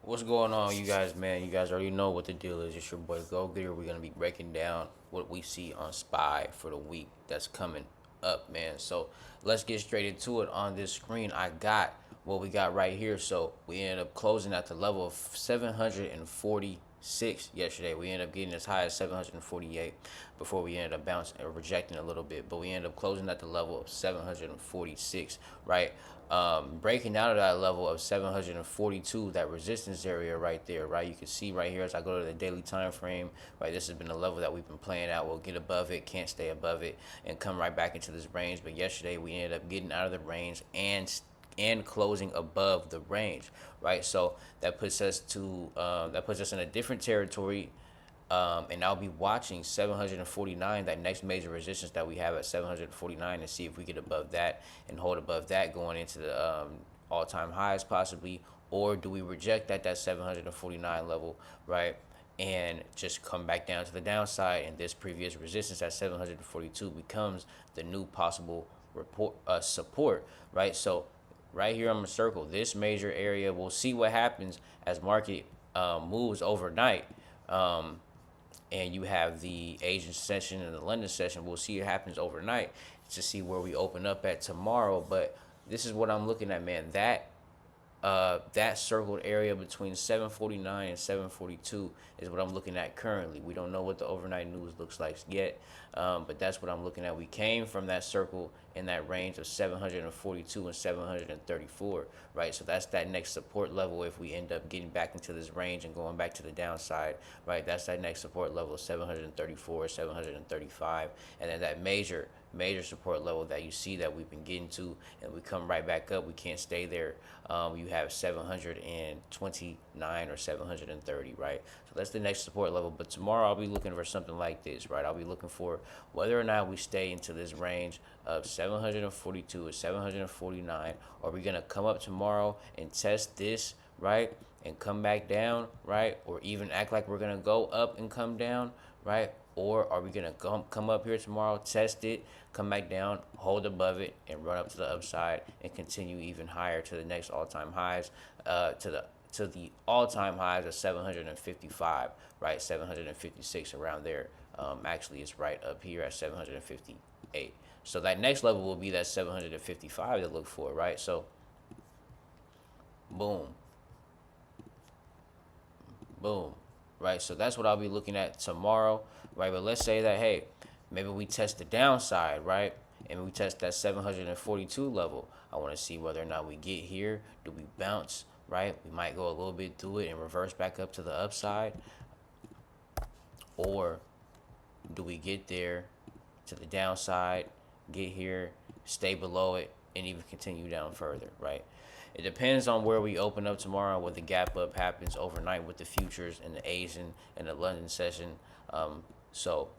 What's going on, you guys, man? You guys already know what the deal is. It's your boy Go Getter. We're gonna be breaking down what we see on Spy for the week that's coming up, man. So let's get straight into it. On this screen, I got what we got right here. So we ended up closing at the level of 746 yesterday. We ended up getting as high as 748 before we ended up bouncing or rejecting a little bit. But we ended up closing at the level of 746, right? Breaking out of that level of 742, that resistance area right there, right? You can see right here as I go to the daily time frame, right? This has been a level that we've been playing out. We'll get above it, can't stay above it, and come right back into this range. But yesterday we ended up getting out of the range and closing above the range, right? So that puts us in a different territory, and I'll be watching 749, that next major resistance that we have at 749, and see if we get above that and hold above that going into the all-time highs possibly, or do we reject that 749 level, right? And just come back down to the downside, and this previous resistance at 742 becomes the new possible support, right? So right here I'm gonna circle this major area. We'll see what happens as market moves overnight. Um, and you have the Asian session and the London session. We'll see what happens overnight to see where we open up at tomorrow. But this is what I'm looking at, man. That circled area between 749 and 742 is what I'm looking at currently. We don't know what the overnight news looks like yet, but that's what I'm looking at. We came from that circle in that range of 742 and 734, right? So that's that next support level if we end up getting back into this range and going back to the downside, right? That's that next support level of 734, 735, and then that major support level that you see that we've been getting to, and we come right back up. We can't stay there. You have 729 or 730, right? So that's the next support level. But tomorrow I'll be looking for something like this, right? I'll be looking for whether or not we stay into this range of 742 or 749. Are we gonna come up tomorrow and test this, right? And come back down, right? Or even act like we're gonna go up and come down, right? Or are we gonna come up here tomorrow, test it, come back down, hold above it, and run up to the upside and continue even higher to the next all-time highs, to the all-time highs of 755, right? 756 around there. Actually, it's right up here at 758. So that next level will be that 755 to look for, right? So boom, boom, right? So that's what I'll be looking at tomorrow, right? But let's say that, hey, maybe we test the downside, right? And we test that 742 level. I want to see whether or not we get here. Do we bounce, right? We might go a little bit through it and reverse back up to the upside. Or do we get there to the downside, get here, stay below it, and even continue down further, right? It depends on where we open up tomorrow, what the gap up happens overnight with the futures and the Asian and the London session. So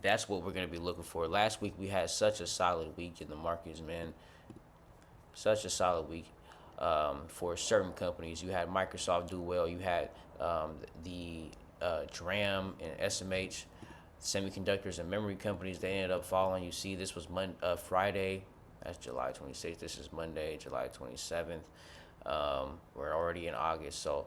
that's what we're going to be looking for. Last week we had such a solid week in the markets, man. Such a solid week for certain companies. You had Microsoft do well. You had the DRAM and SMH semiconductors and memory companies. They ended up falling. You see, this was Friday. That's July 26th. This is Monday, July 27th. We're already in August, so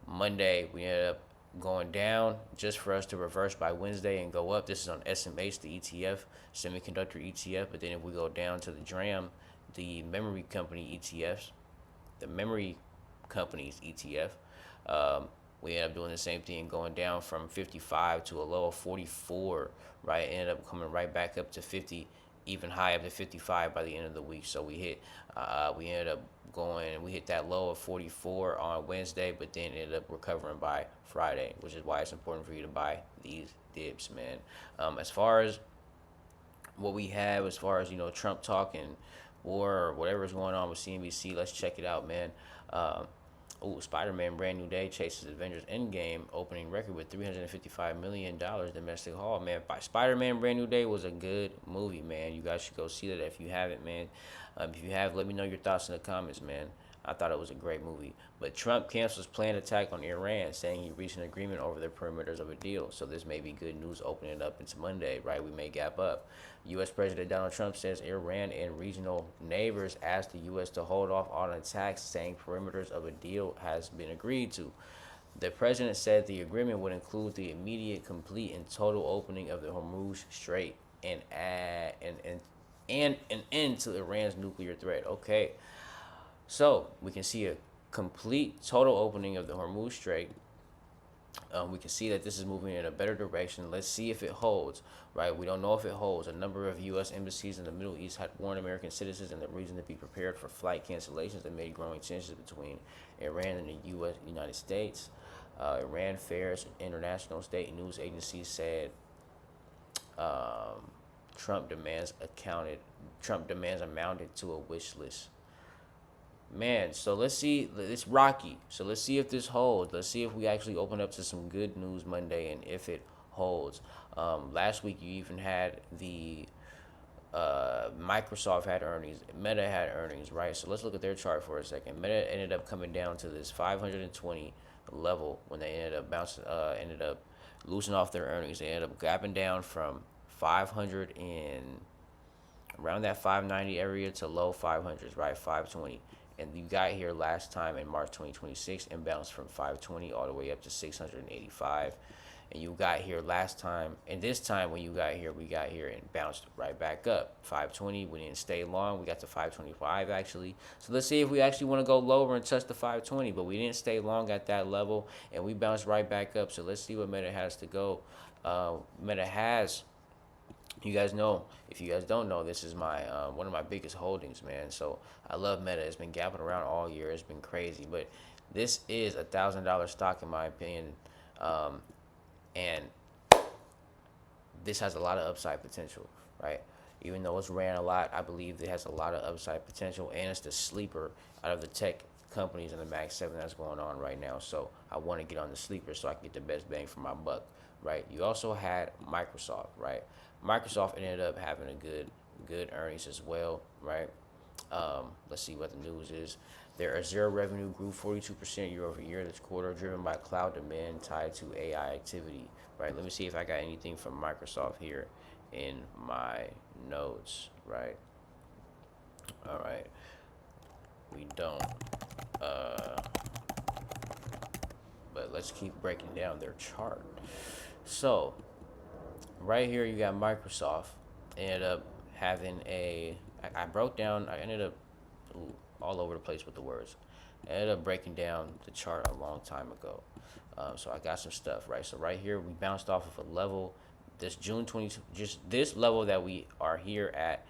Monday we ended up going down just for us to reverse by Wednesday and go up. This is on SMH, the ETF, semiconductor ETF. But then if we go down to the DRAM, the memory company ETFs, the memory companies ETF, we ended up doing the same thing, going down from 55 to a low of 44, right? Ended up coming right back up to 50, even high up to 55 by the end of the week. So we ended up we hit that low of 44 on Wednesday, but then ended up recovering by Friday, which is why it's important for you to buy these dips, man. As far as what we have, as far as, Trump talk and war or whatever's going on with CNBC, let's check it out, man. Spider-Man Brand New Day chases Avengers Endgame opening record with $355 million domestic haul, man. Spider-Man Brand New Day was a good movie, man. You guys should go see that if you haven't, man. If you have, let me know your thoughts in the comments, man. I thought it was a great movie. But Trump cancels planned attack on Iran, saying he reached an agreement over the perimeters of a deal. So this may be good news opening up into Monday, right? We may gap up. U.S. President Donald Trump says Iran and regional neighbors asked the U.S. to hold off on attacks, saying perimeters of a deal has been agreed to. The president said the agreement would include the immediate, complete, and total opening of the Hormuz Strait and an end to Iran's nuclear threat. Okay, so we can see a complete, total opening of the Hormuz Strait. We can see that this is moving in a better direction. Let's see if it holds, right? We don't know if it holds. A number of U.S. embassies in the Middle East had warned American citizens in the region to be prepared for flight cancellations amid growing tensions between Iran and the U.S. United States. Iran Affairs International State News Agency said um, Trump demands accounted. Trump demands amounted to a wish list. Man, so let's see. It's rocky. So let's see if this holds. Let's see if we actually open up to some good news Monday and if it holds. Last week you even had the Microsoft had earnings, Meta had earnings, right? So let's look at their chart for a second. Meta ended up coming down to this 520 level when they ended up losing off their earnings. They ended up gapping down from 500 in around that 590 area to low 500s, right? 520. And you got here last time in March 2026 and bounced from 520 all the way up to 685. And you got here last time, and this time when you got here, we got here and bounced right back up. 520, we didn't stay long. We got to 525 actually. So let's see if we actually want to go lower and touch the 520, but we didn't stay long at that level, and we bounced right back up. So let's see what Meta has to go. Meta has, you guys know, if you guys don't know, this is my one of my biggest holdings, man. So I love Meta. It's been gapping around all year. It's been crazy, but this is $1,000 stock in my opinion. And this has a lot of upside potential, right? Even though it's ran a lot, I believe it has a lot of upside potential, and it's the sleeper out of the tech companies in the Mag 7 that's going on right now. So I want to get on the sleeper so I can get the best bang for my buck, right? You also had Microsoft, right? Microsoft ended up having a good earnings as well, right? Let's see what the news is. Their Azure revenue grew 42% year over year this quarter, driven by cloud demand tied to AI activity. Right. Let me see if I got anything from Microsoft here in my notes. Right. All right. We don't. But let's keep breaking down their chart. So, right here you got Microsoft. Ended up having a. I broke down. I ended up all over the place with the words. I ended up breaking down the chart a long time ago. So I got some stuff, right? So right here, we bounced off of a level, this June 20, just this level that we are here at,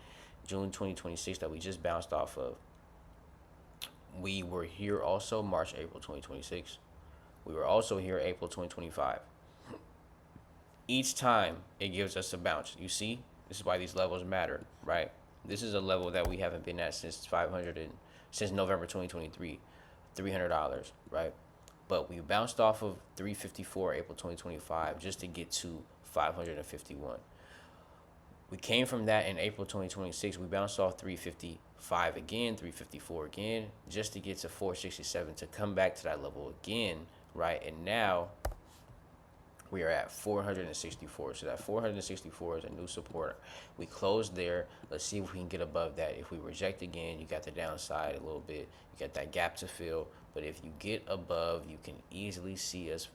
June 2026, that we just bounced off of. We were here also March, April 2026. We were also here April 2025. Each time it gives us a bounce. You see, this is why these levels matter, right? This is a level that we haven't been at since since November 2023, $300, right? But we bounced off of 354 April 2025 just to get to 551. We came from that in April 2026. We bounced off 355 again, 354 again, just to get to 467 to come back to that level again, right? And now we are at 464. So that 464 is a new support. We closed there. Let's see if we can get above that. If we reject again, you got the downside a little bit. You got that gap to fill. But if you get above, you can easily see us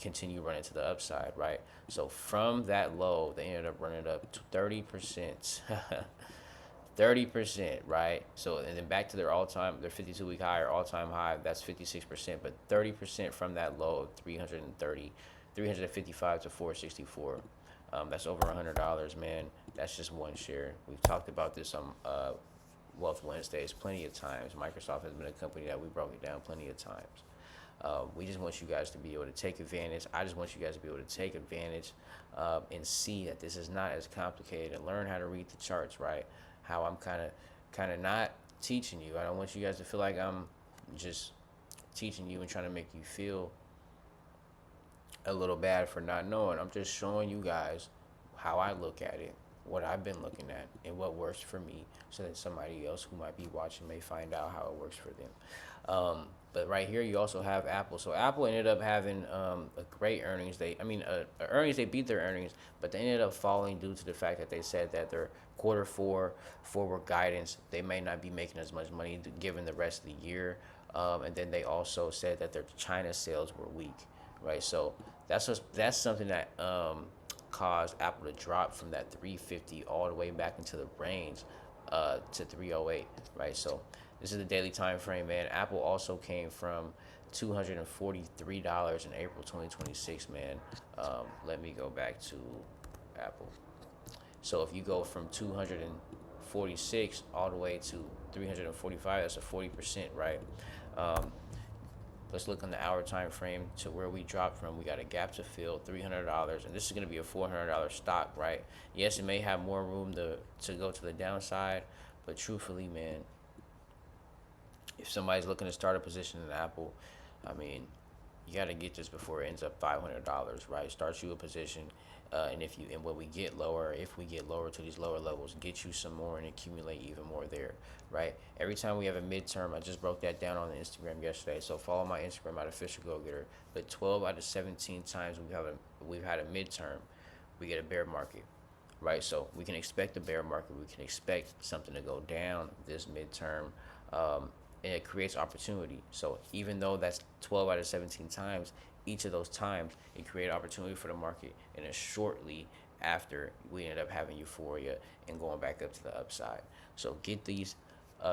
continue running to the upside, right? So from that low, they ended up running up to 30%. 30%, right? So, and then back to their 52-week high or all-time high, that's 56%, but 30% from that low of 355 to 464. That's over $100, man. That's just one share. We've talked about this on Wealth Wednesdays plenty of times. Microsoft has been a company that we broke it down plenty of times. We just want you guys to be able to take advantage. I just want you guys to be able to take advantage and see that this is not as complicated, and learn how to read the charts, right? How I'm kind of not teaching you. I don't want you guys to feel like I'm just teaching you and trying to make you feel a little bad for not knowing. I'm just showing you guys how I look at it, what I've been looking at and what works for me, so that somebody else who might be watching may find out how it works for them. But right here, you also have Apple. So Apple ended up having a great earnings. Earnings, they beat their earnings, but they ended up falling due to the fact that they said that their quarter four forward guidance, they may not be making as much money given the rest of the year. And then they also said that their China sales were weak, right? So that's something that caused Apple to drop from that 350 all the way back into the range to 308, right? So this is the daily time frame, man. Apple also came from $243 in April 2026, man. Let me go back to Apple. So if you go from 246 all the way to 345, that's a 40%, right? Um, let's look on the hour time frame to where we dropped from. We got a gap to fill, $300, and this is going to be a $400 stock, right? Yes, it may have more room to go to the downside, but truthfully, man, if somebody's looking to start a position in Apple, I mean, you got to get this before it ends up $500, right? Start you a position, and when we get lower, if we get lower to these lower levels, get you some more and accumulate even more there, right? Every time we have a midterm, I just broke that down on Instagram yesterday. So follow my Instagram at Official Go Getter. But 12 out of 17 times we've had a midterm, we get a bear market, right? So we can expect a bear market. We can expect something to go down this midterm. And it creates opportunity. So even though that's 12 out of 17 times, each of those times it created opportunity for the market, and it's shortly after we ended up having euphoria and going back up to the upside. So get these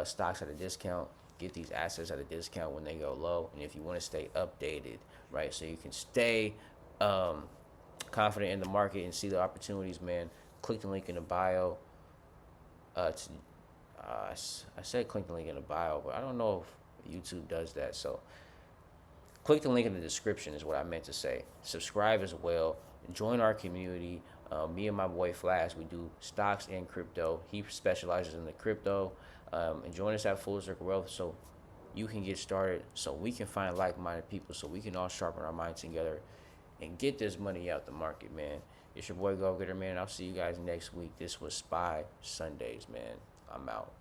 stocks at a discount, get these assets at a discount when they go low, and if you want to stay updated, right, so you can stay confident in the market and see the opportunities, man, click the link in the bio to I said click the link in the bio, but I don't know if YouTube does that. So click the link in the description is what I meant to say. Subscribe as well. Join our community. Me and my boy Flash, we do stocks and crypto. He specializes in the crypto. And join us at Full Circle Wealth so you can get started, so we can find like-minded people, so we can all sharpen our minds together and get this money out the market, man. It's your boy Go Getter, man. I'll see you guys next week. This was SPY Sundays, man. I'm out.